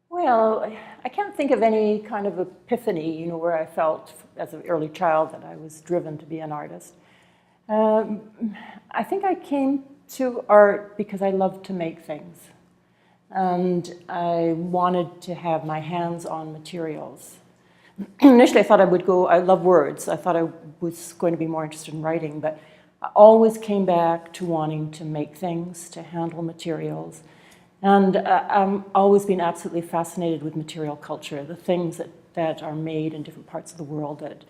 Well, I can't think of any kind of epiphany, where I felt as an early child that I was driven to be an artist. Um, I think I came to art because I loved to make things. And I wanted to have my hands on materials. Initially, I thought I love words. I thought I was going to be more interested in writing, but I always came back to wanting to make things, to handle materials. And I've always been absolutely fascinated with material culture, the things that are made in different parts of the world that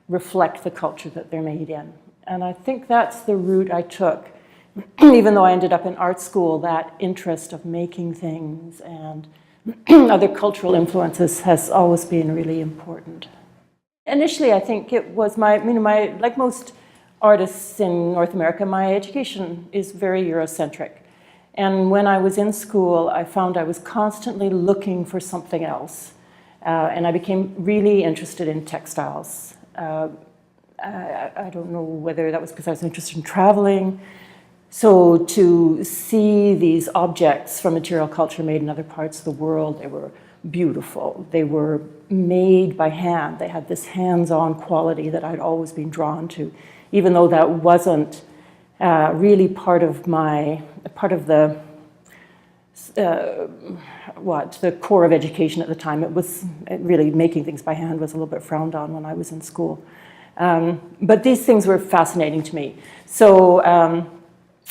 reflect the culture that they're made in. And I think that's the route I took. Even though I ended up in art school, that interest of making things and other cultural influences has always been really important. Initially, I think it was like most artists in North America, my education is very Eurocentric. And when I was in school, I found I was constantly looking for something else. And I became really interested in textiles. I don't know whether that was because I was interested in traveling. So to see these objects from material culture made in other parts of the world, they were beautiful. They were made by hand. They had this hands-on quality that I'd always been drawn to, even though that wasn't really part of the core of education at the time. It was really making things by hand was a little bit frowned on when I was in school. But these things were fascinating to me. So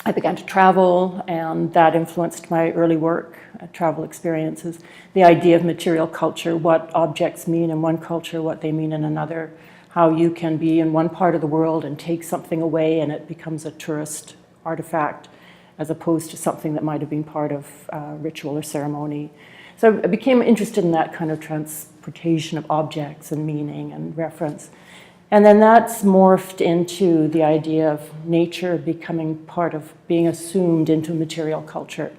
I began to travel, and that influenced my early work, travel experiences. The idea of material culture, what objects mean in one culture, what they mean in another, how you can be in one part of the world and take something away and it becomes a tourist artifact, as opposed to something that might have been part of ritual or ceremony. So I became interested in that kind of transportation of objects and meaning and reference. And then that's morphed into the idea of nature becoming part of being assumed into material culture.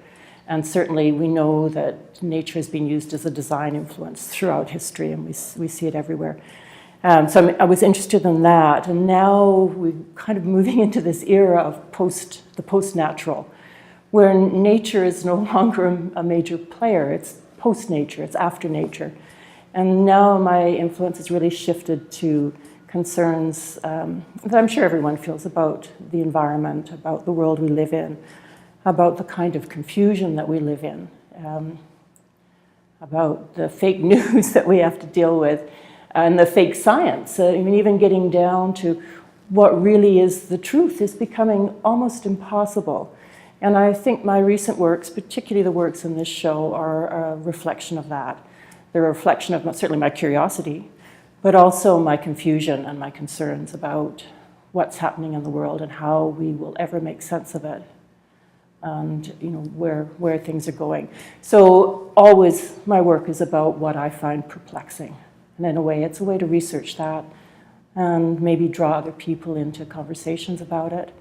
And certainly we know that nature has been used as a design influence throughout history, and we see it everywhere. So I was interested in that. And now we're kind of moving into this era of the post-natural, where nature is no longer a major player. It's post-nature, it's after nature. And now my influence has really shifted to concerns that I'm sure everyone feels about the environment, about the world we live in, about the kind of confusion that we live in, about the fake news that we have to deal with, and the fake science. Even getting down to what really is the truth is becoming almost impossible. And I think my recent works, particularly the works in this show, are a reflection of that. They're a reflection of certainly my curiosity, but also my confusion and my concerns about what's happening in the world and how we will ever make sense of it, and where things are going. So always my work is about what I find perplexing. And in a way, it's a way to research that and maybe draw other people into conversations about it.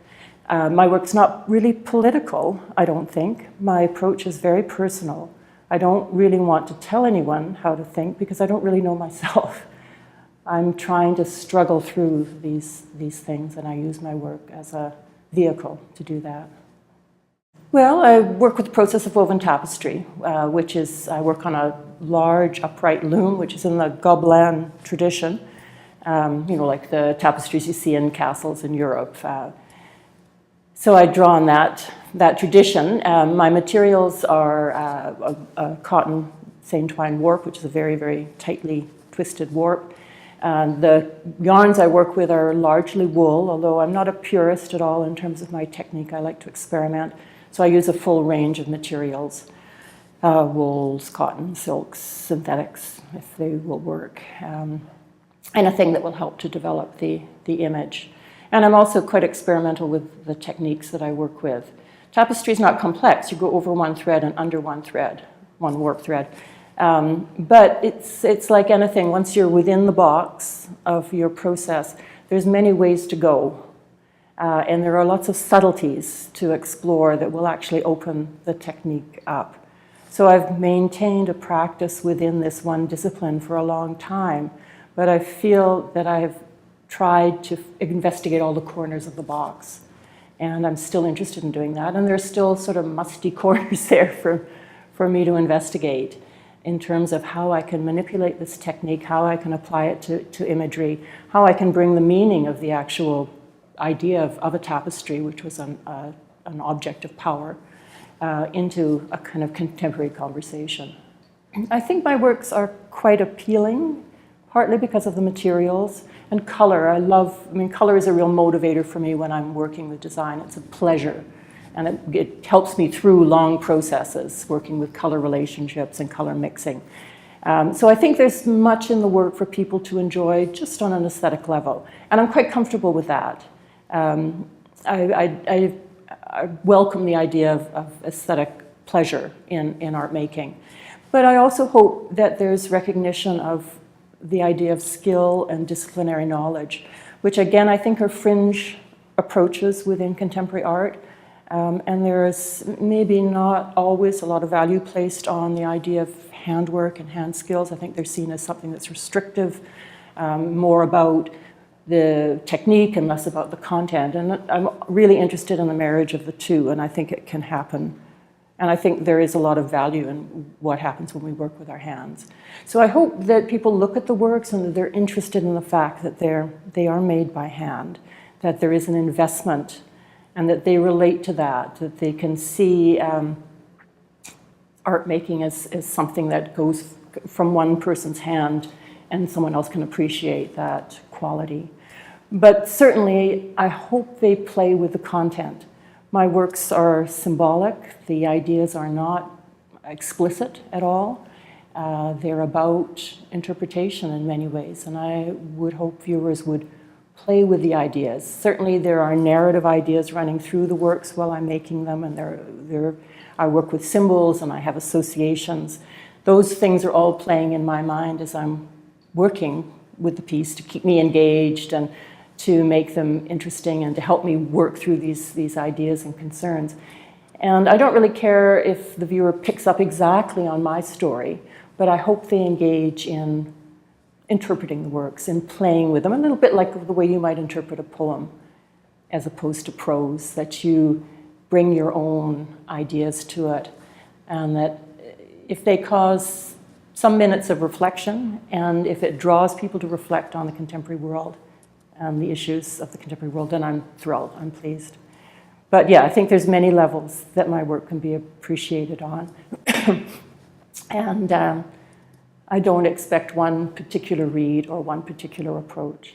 My work's not really political, I don't think. My approach is very personal. I don't really want to tell anyone how to think because I don't really know myself. I'm trying to struggle through these things, and I use my work as a vehicle to do that. Well, I work with the process of woven tapestry, which is, I work on a large upright loom, which is in the Gobelin tradition, like the tapestries you see in castles in Europe. So I draw on that tradition. My materials are a cotton seine twine warp, which is a very, very tightly twisted warp. The yarns I work with are largely wool, although I'm not a purist at all in terms of my technique. I like to experiment. So I use a full range of materials, wools, cotton, silks, synthetics, if they will work, anything that will help to develop the image. And I'm also quite experimental with the techniques that I work with. Tapestry is not complex. You go over one thread and under one thread, one warp thread. But it's like anything. Once you're within the box of your process, there's many ways to go. And there are lots of subtleties to explore that will actually open the technique up. So I've maintained a practice within this one discipline for a long time, but I feel that I've tried to investigate all the corners of the box. And I'm still interested in doing that. And there's still sort of musty corners there for me to investigate. in terms of how I can manipulate this technique, how I can apply it to imagery, how I can bring the meaning of the actual idea of a tapestry, which was an object of power, into a kind of contemporary conversation. I think my works are quite appealing, partly because of the materials and color. Color is a real motivator for me when I'm working with design. It's a pleasure. And it helps me through long processes, working with color relationships and color mixing. So I think there's much in the work for people to enjoy just on an aesthetic level. And I'm quite comfortable with that. I welcome the idea of aesthetic pleasure in art making. But I also hope that there's recognition of the idea of skill and disciplinary knowledge, which again I think are fringe approaches within contemporary art. And there's maybe not always a lot of value placed on the idea of handwork and hand skills. I think they're seen as something that's restrictive, more about the technique and less about the content. And I'm really interested in the marriage of the two, and I think it can happen. And I think there is a lot of value in what happens when we work with our hands. So I hope that people look at the works and that they're interested in the fact that they are made by hand, that there is an investment, and that they relate to that they can see art making as something that goes from one person's hand and someone else can appreciate that quality. But certainly, I hope they play with the content. My works are symbolic. The ideas are not explicit at all. They're about interpretation in many ways, and I would hope viewers would play with the ideas. Certainly there are narrative ideas running through the works while I'm making them, and I work with symbols and I have associations. Those things are all playing in my mind as I'm working with the piece to keep me engaged and to make them interesting and to help me work through these ideas and concerns. And I don't really care if the viewer picks up exactly on my story, but I hope they engage in interpreting the works and playing with them, a little bit like the way you might interpret a poem as opposed to prose, that you bring your own ideas to it, and that if they cause some minutes of reflection, and if it draws people to reflect on the contemporary world and the issues of the contemporary world, then I'm thrilled, I'm pleased. But yeah, I think there's many levels that my work can be appreciated on. And I don't expect one particular read or one particular approach.